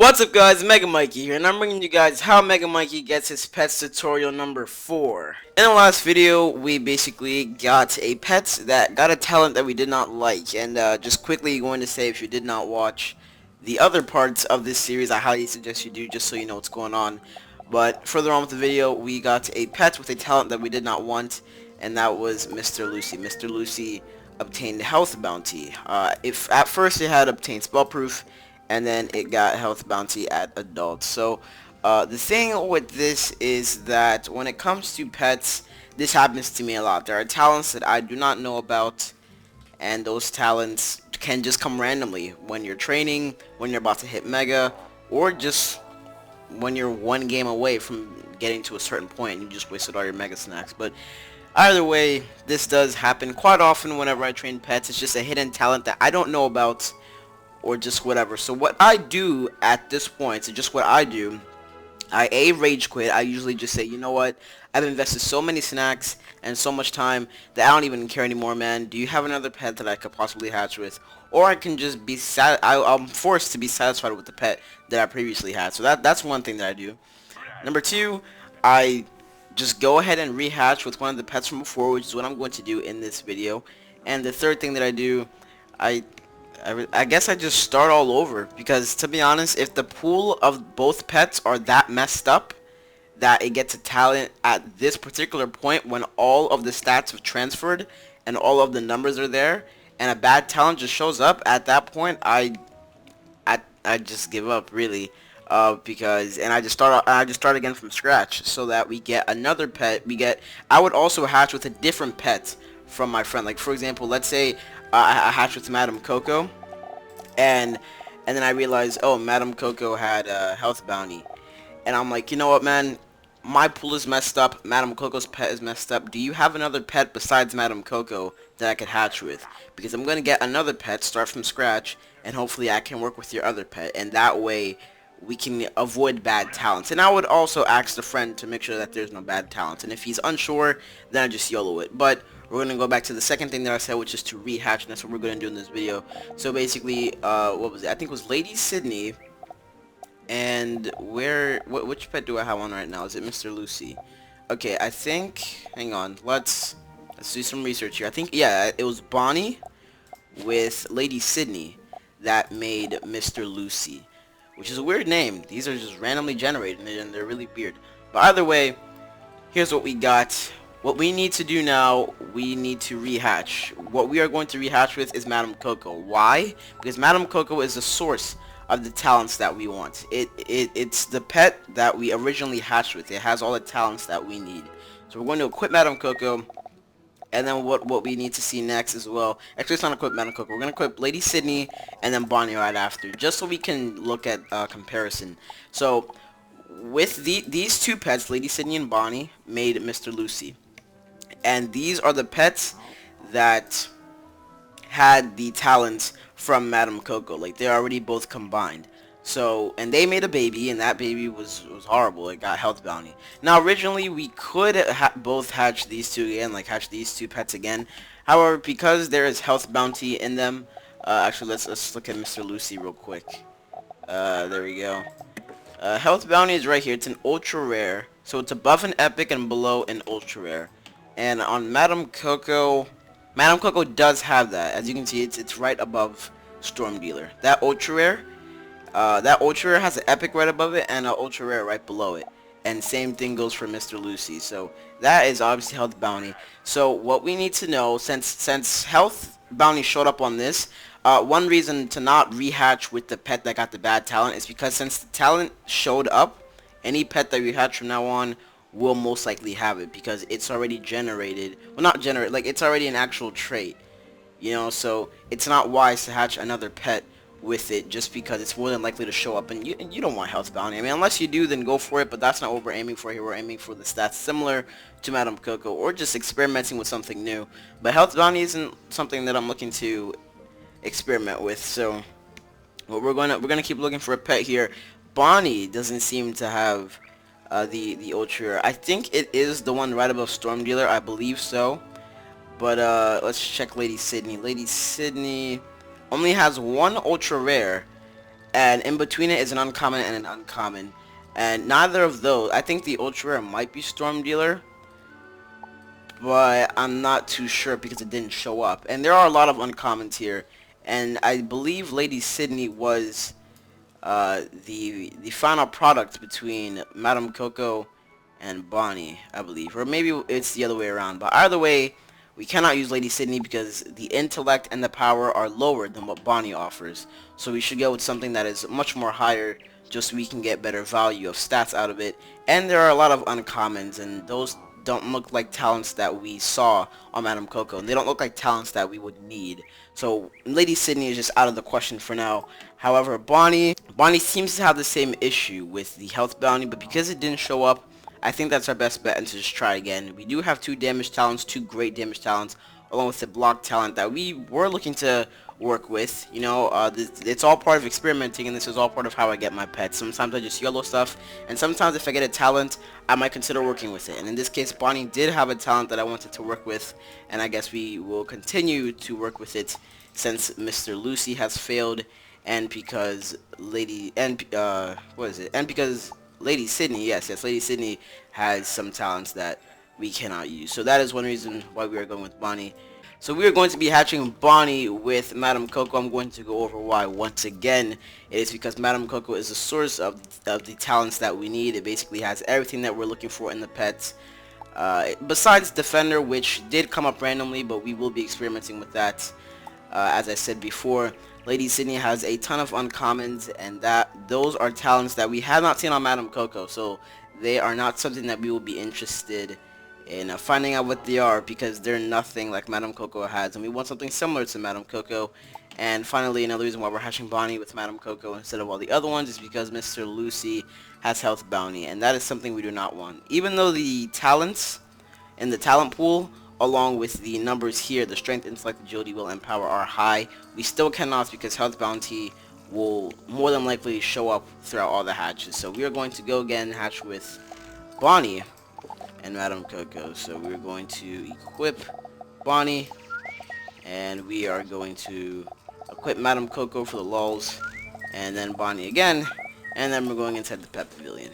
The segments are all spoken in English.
What's up guys, MegaMikey here, and I'm bringing you guys how MegaMikey gets his pets tutorial number 4. In the last video, we basically got a pet that got a talent that we did not like, and just quickly going to say, if you did not watch the other parts of this series, I highly suggest you do, just so you know what's going on. But further on with the video, we got a pet with a talent that we did not want, and that was Mr. Lucy. Mr. Lucy obtained health bounty. If at first it had obtained spellproof, and then it got health bounty at adult. So the thing with this is that when it comes to pets, this happens to me a lot. There are talents that I do not know about, and those talents can just come randomly when you're training, when you're about to hit mega, or just when you're one game away from getting to a certain point and you just wasted all your mega snacks. But either way, this does happen quite often whenever I train pets. It's just a hidden talent that I don't know about, or just whatever. So what I do at this point, so just what I do, I rage quit. I usually just say, you know what, I've invested so many snacks and so much time that I don't even care anymore, man. Do you have another pet that I could possibly hatch with? Or I can just be I'm forced to be satisfied with the pet that I previously had. So that's one thing that I do. Number two, I just go ahead and rehatch with one of the pets from before, which is what I'm going to do in this video. And the third thing that I do, I guess I just start all over, because to be honest, if the pool of both pets are that messed up that it gets a talent at this particular point when all of the stats have transferred and all of the numbers are there, and a bad talent just shows up at that point, I just give up, really, because I just start again from scratch, so that we get another pet. I would also hatch with a different pet from my friend. Like, for example, let's say I hatched with Madam Coco, and then I realized, oh, Madam Coco had a health bounty, and I'm like, you know what, man, my pool is messed up, Madam Coco's pet is messed up. Do you have another pet besides Madam Coco that I could hatch with? Because I'm gonna get another pet, start from scratch, and hopefully I can work with your other pet, and that way we can avoid bad talents. And I would also ask the friend to make sure that there's no bad talents, and if he's unsure, then I just YOLO it. But we're going to go back to the second thing that I said, which is to rehatch, and that's what we're going to do in this video. So basically, what was it? I think it was Lady Sydney, and which pet do I have on right now? Is it Mr. Lucy? Okay, I think, hang on, let's do some research here. I think, yeah, it was Bonnie with Lady Sydney that made Mr. Lucy, which is a weird name. These are just randomly generated, and they're really weird. But either way, here's what we got. What we need to do now, we need to rehatch. What we are going to rehatch with is Madam Coco. Why? Because Madam Coco is the source of the talents that we want. It's the pet that we originally hatched with. It has all the talents that we need. So we're going to equip Madam Coco, and then what we need to see next as well. Actually, it's not equip Madam Coco. We're going to equip Lady Sydney and then Bonnie right after, just so we can look at comparison. So with these two pets, Lady Sydney and Bonnie, made Mr. Lucy. And these are the pets that had the talents from Madam Coco. Like, they're already both combined. So, and they made a baby, and that baby was horrible. It got health bounty. Now, originally, we could both hatch these two again, like hatch these two pets again. However, because there is health bounty in them, actually, let's look at Mr. Lucy real quick. There we go. Health bounty is right here. It's an ultra rare. So it's above an epic and below an ultra rare. And on Madam Coco does have that. As you can see, it's right above Storm Dealer. That ultra rare has an epic right above it and an ultra rare right below it. And same thing goes for Mr. Lucy. So that is obviously health bounty. So what we need to know, since health bounty showed up on this, one reason to not rehatch with the pet that got the bad talent is because since the talent showed up, any pet that we hatch from now on will most likely have it, because it's already generated. Well, not generate, like, it's already an actual trait, you know. So it's not wise to hatch another pet with it, just because it's more than likely to show up, and you don't want health bounty. I mean, unless you do, then go for it, but that's not what we're aiming for here. We're aiming for the stats similar to Madam Coco, or just experimenting with something new. But health bounty isn't something that I'm looking to experiment with. So what we're gonna keep looking for a pet here. Bonnie doesn't seem to have the ultra. I think it is the one right above Storm Dealer. I believe so. But let's check Lady Sydney. Lady Sydney only has one ultra rare, and in between it is an uncommon and an uncommon. And neither of those, I think the ultra rare might be Storm Dealer, but I'm not too sure because it didn't show up. And there are a lot of uncommons here, and I believe Lady Sydney was the final product between Madame Coco and Bonnie, I believe, or maybe it's the other way around. But either way, we cannot use Lady Sydney because the intellect and the power are lower than what Bonnie offers. So we should go with something that is much more higher, just so we can get better value of stats out of it. And there are a lot of uncommons, and those don't look like talents that we saw on Madame Coco, and they don't look like talents that we would need. So Lady Sydney is just out of the question for now. However, Bonnie seems to have the same issue with the health bounty, but because it didn't show up, I think that's our best bet and to just try again. We do have two damage talents, two great damage talents, along with the block talent that we were looking to work with. You know, it's all part of experimenting, and this is all part of how I get my pets. Sometimes I just YOLO stuff, and sometimes if I get a talent, I might consider working with it. And in this case, Bonnie did have a talent that I wanted to work with, and I guess we will continue to work with it since Mr. Lucy has failed, and because Lady Sydney, yes, Lady Sydney has some talents that we cannot use. So that is one reason why we are going with Bonnie. So we are going to be hatching Bonnie with Madame Coco. I'm going to go over why once again. It is because Madame Coco is the source of the talents that we need. It basically has everything that we're looking for in the pets. Besides Defender, which did come up randomly, but we will be experimenting with that. As I said before, Lady Sydney has a ton of uncommons, and those are talents that we have not seen on Madame Coco, so they are not something that we will be interested in finding out what they are, because they're nothing like Madame Coco has, and we want something similar to Madame Coco. And finally, another reason why we're hatching Bonnie with Madame Coco instead of all the other ones is because Mr. Lucy has health bounty, and that is something we do not want. Even though the talents in the talent pool, along with the numbers here, the strength, intellect, agility, will, and power are high, we still cannot because health bounty will more than likely show up throughout all the hatches. So we are going to go again hatch with Bonnie and Madame Coco. So we're going to equip Bonnie, and we are going to equip Madame Coco for the lulz, and then Bonnie again, and then we're going inside the pet pavilion.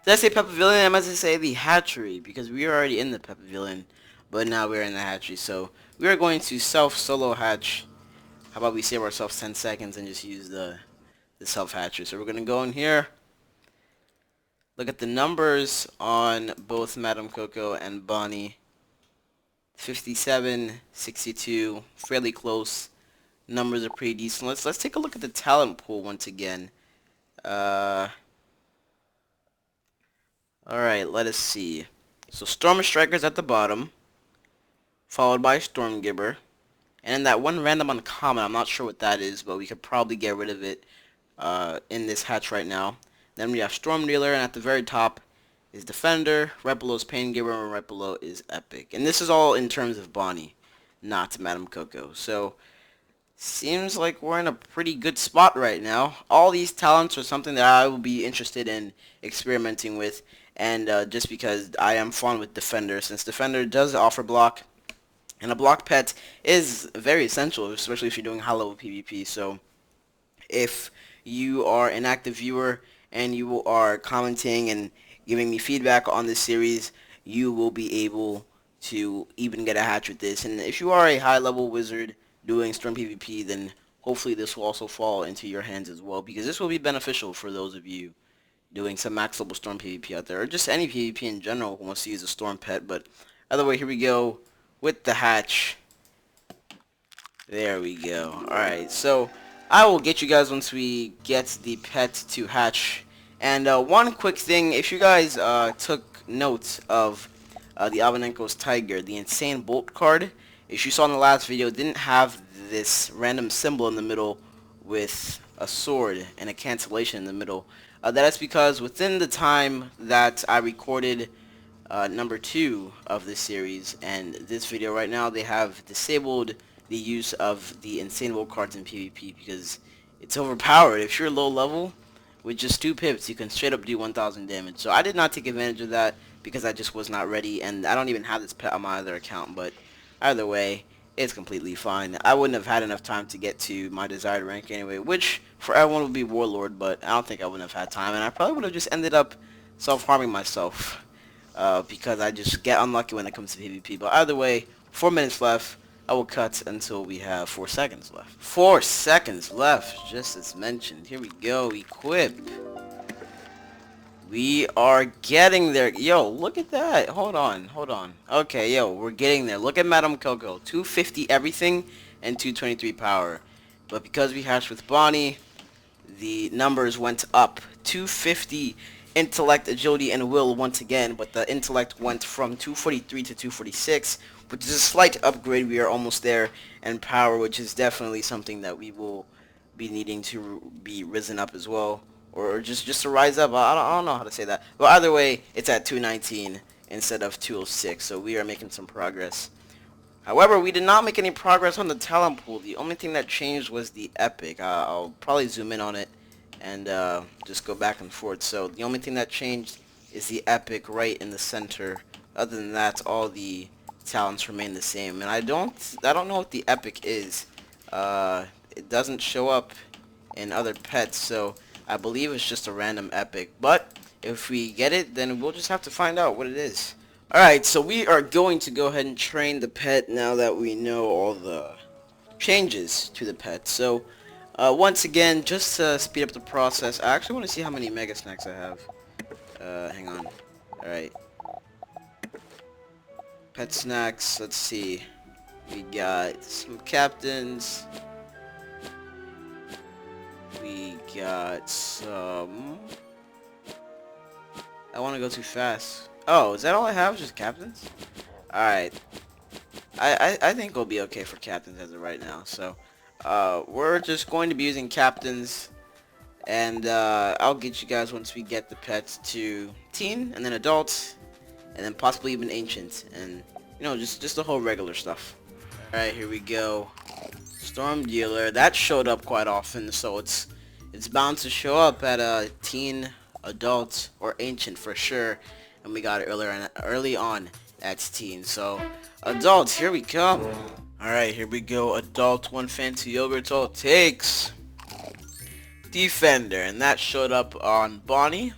Did I say pet pavilion? I meant to say the hatchery, because we are already in the pet pavilion, but now we're in the hatchery. So we are going to self-solo hatch. How about we save ourselves 10 seconds and just use the self-hatchery. So we're going to go in here, look at the numbers on both Madame Coco and Bonnie. 57, 62, fairly close. Numbers are pretty decent. Let's take a look at the talent pool once again. Alright, let us see. So Storm Striker's at the bottom, followed by Storm Gibber. And then that one random uncommon, I'm not sure what that is, but we could probably get rid of it in this hatch right now. Then we have Storm Dealer, and at the very top is Defender, right below is Pain Giver, and right below is Epic. And this is all in terms of Bonnie, not Madame Coco. So seems like we're in a pretty good spot right now. All these talents are something that I will be interested in experimenting with, and just because I am fond with Defender, since Defender does offer block, and a block pet is very essential, especially if you're doing high level PvP. So if you are an active viewer and you are commenting and giving me feedback on this series, you will be able to even get a hatch with this. And if you are a high level wizard doing Storm PvP, then hopefully this will also fall into your hands as well, because this will be beneficial for those of you doing some max level Storm PvP out there, or just any PvP in general who wants to use a Storm pet. But either way, here we go with the hatch. There we go. Alright, so I will get you guys once we get the pet to hatch. And one quick thing, if you guys took note of the Albanenko's Tiger, the Insane Bolt card, as you saw in the last video, didn't have this random symbol in the middle with a sword and a cancellation in the middle. That is because within the time that I recorded number 2 of this series and this video right now, they have disabled the use of the Insane Bolt cards in PvP because it's overpowered. If you're low level, with just 2 pips, you can straight up do 1000 damage. So I did not take advantage of that because I just was not ready, and I don't even have this pet on my other account. But either way, it's completely fine. I wouldn't have had enough time to get to my desired rank anyway, which for everyone would be Warlord, but I don't think I wouldn't have had time, and I probably would have just ended up self-harming myself, because I just get unlucky when it comes to PvP. But either way, 4 minutes left. I will cut until we have 4 seconds left. 4 seconds left, just as mentioned. Here we go, equip. We are getting there. Yo, look at that. Hold on. Okay, yo, we're getting there. Look at Madame Coco. 250 everything and 223 power. But because we hatched with Bonnie, the numbers went up. 250 intellect, agility, and will once again, but the intellect went from 243 to 246, which is a slight upgrade. We are almost there. And power, which is definitely something that we will be needing to be risen up as well. Or just to rise up. I don't know how to say that. But either way, it's at 219 instead of 206. So we are making some progress. However, we did not make any progress on the talent pool. The only thing that changed was the epic. I'll probably zoom in on it and just go back and forth. So the only thing that changed is the epic right in the center. Other than that, all the talents remain the same. And I don't know what the epic is. It doesn't show up in other pets, so I believe it's just a random epic, but if we get it, then we'll just have to find out what it is. Alright, so we are going to go ahead and train the pet now that we know all the changes to the pet. So, once again, just to speed up the process, I actually want to see how many Mega Snacks I have. Hang on. Alright. Pet Snacks, let's see. We got some captains. We got some... I want to go too fast. Oh, is that all I have? Just captains? Alright. I think we'll be okay for captains as of right now. So, we're just going to be using captains. And, I'll get you guys once we get the pets to teen, and then adults, and then possibly even ancient. And, you know, just the whole regular stuff. Alright, here we go. Storm Dealer, that showed up quite often, so it's bound to show up at a teen, adult, or ancient for sure. And we got it early on at teen. So adults, here we come. Alright, here we go. Adult, one fancy yogurt all takes. Defender, and that showed up on Bonnie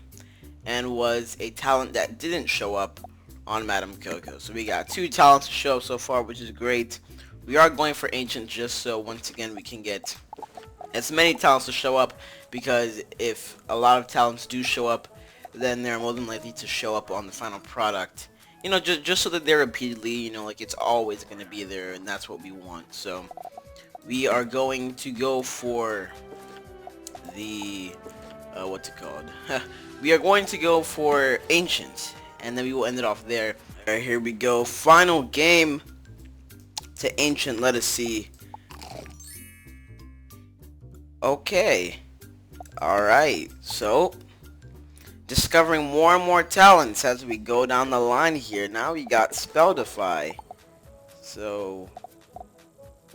and was a talent that didn't show up on Madame Coco. So we got 2 talents to show up so far, which is great. We are going for ancient just so once again we can get as many talents to show up, because if a lot of talents do show up, then they're more than likely to show up on the final product. You know, just so that they're repeatedly, you know, like it's always going to be there, and that's what we want. So we are going to go for the what's it called? We are going to go for ancient, and then we will end it off there. Alright, here we go. Final game to ancient. Let us see. Okay. Alright, so discovering more and more talents as we go down the line here. Now we got Spell Defy. So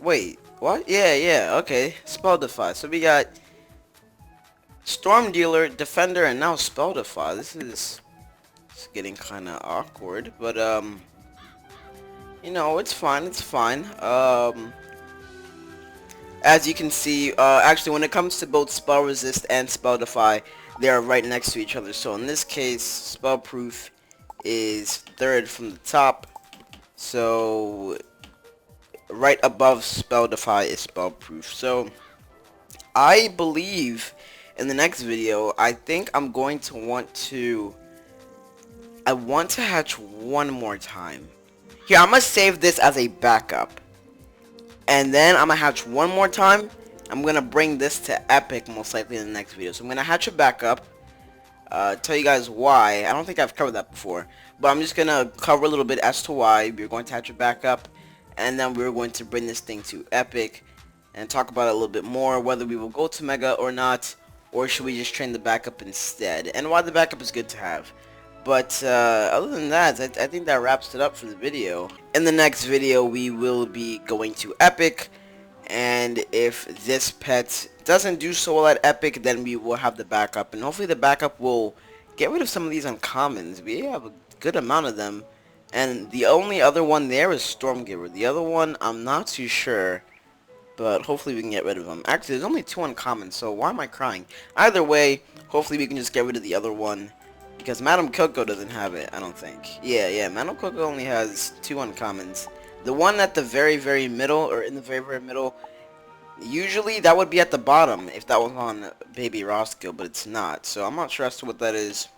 wait, what? Yeah, okay. Spell Defy. So we got Storm Dealer, Defender, and now Spell Defy. This is getting kinda awkward, but you know, it's fine. As you can see, actually, when it comes to both Spell Resist and Spell Defy, they are right next to each other. So in this case, Spell Proof is third from the top. So right above Spell Defy is Spell Proof. So I believe in the next video, I think I'm going to want to... I want to hatch one more time. Here, I'm going to save this as a backup. And then I'm going to hatch one more time. I'm going to bring this to Epic most likely in the next video. So I'm going to hatch a backup. Tell you guys why. I don't think I've covered that before. But I'm just going to cover a little bit as to why we're going to hatch a backup. And then we're going to bring this thing to Epic. And talk about it a little bit more. Whether we will go to Mega or not. Or should we just train the backup instead. And why the backup is good to have. But other than that, I think that wraps it up for the video. In the next video, we will be going to Epic. And if this pet doesn't do so well at Epic, then we will have the backup. And hopefully the backup will get rid of some of these uncommons. We have a good amount of them. And the only other one there is Stormgiver. The other one, I'm not too sure. But hopefully we can get rid of them. Actually, there's only 2 uncommon, so why am I crying? Either way, hopefully we can just get rid of the other one. Because Madame Coco doesn't have it, I don't think. Yeah, Madame Coco only has 2 uncommons. The one at the very, very middle, or in the very, very middle, usually that would be at the bottom if that was on Baby Roscoe, but it's not. So I'm not sure as to what that is.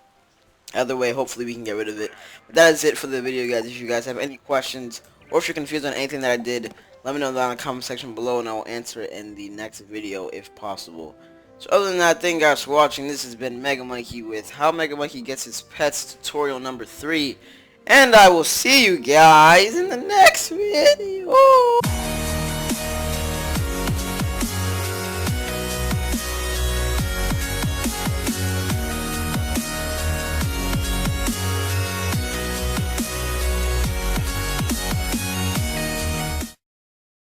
Either way, hopefully we can get rid of it. But that is it for the video, guys. If you guys have any questions, or if you're confused on anything that I did, let me know down in the comment section below, and I will answer it in the next video if possible. So other than that, thank you guys for watching. This has been MegaMikey with How MegaMikey Gets His Pets tutorial number 3. And I will see you guys in the next video.